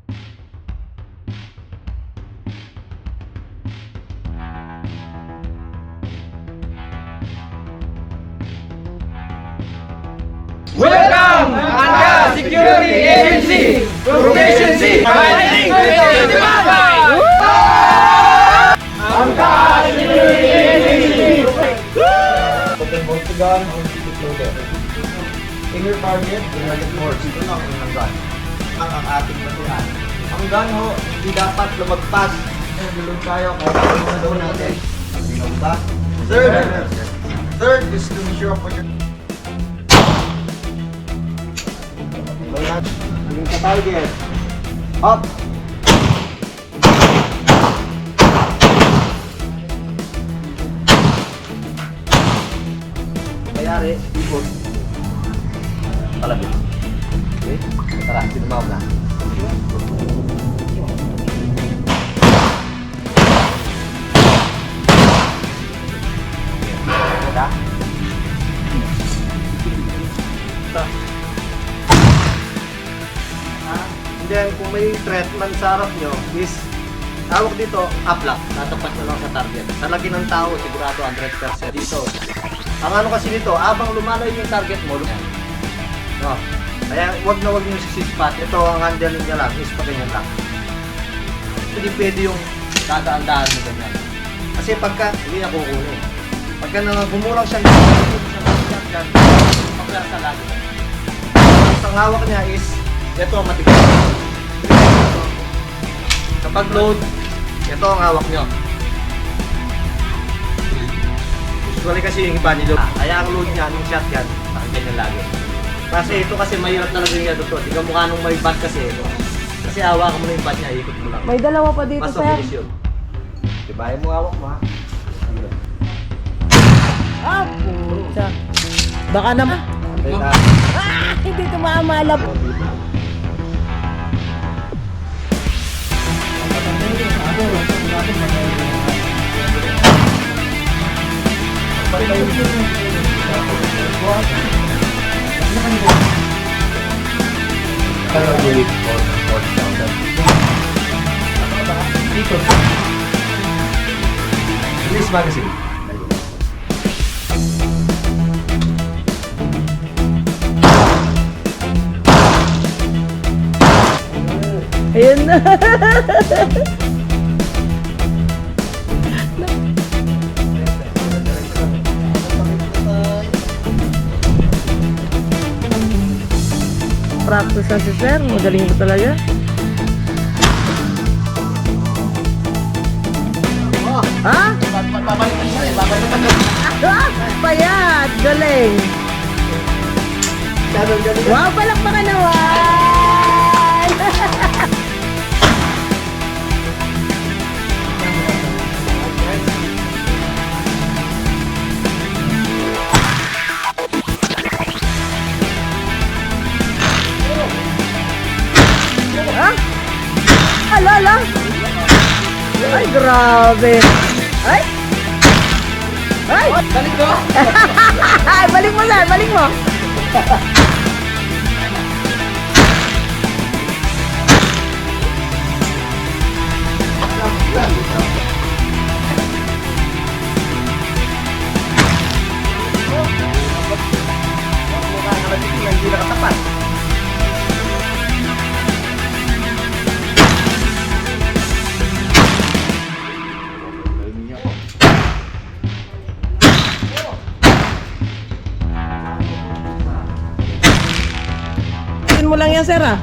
Welcome, Angka Security Agency, Proficiency Fighting 2025! Angka Security Agency! Open both the gun or keep it loaded. In your target, target boards. Ito lang ang gun. Ang ating batuhan. Ang gun ho, hindi dapat lumagpas. Gulong tayo kahit ano na daw natin. Tingnan ba? Third is to ensure up on your... Tingin sa target. Up! Kayari, ikot. Palapit. Okay? Tara, sinumaw na. Ganda? And then, kung may threat man sa harap nyo, is tawag dito, uplock. Tatapat nyo lang sa target. Sa lagi ng tao, sigurado 100% dito. Ang ano kasi nito, abang lumalayo yung target mo, no. Kaya wag na wag yung spot. Ito ang handle niya lang, is pa ganyan lang. Hindi pwede yung dadaan-daan mo ganyan. Kasi pagka, hindi na kukunin. Pagka na gumulang siya, pagkasa lagi. Ang hawak niya is, ito ang matigas. Kapag load, ito ang hawak nyo. Usually kasi yung iba nilo. Kaya ang load niya, yung shotgun, nakaganyan lagi. Kasi ito kasi mahirap talaga niya dito. Tingnan mo ka nung may bat kasi. Kasi hawakan mo na yung bat niya, ikot mo lang. May dalawa pa dito, Mas sir. mabilis yun. Diba? Ayaw mo hawak mo ha. Ah, puta. Baka naman. Hindi tumamalap. Release magazine. Ayun na. Practice na si sir. Magaling mo talaga. Ha? Payat! Galing! Wow! Palakpakan naman! Ha? Ala! Ay, grabe! Ay! Ay! Balik ko! Ay, balik mo sir! Balik mo! Hindi nakatapat. Mo lang yan, sir, ah.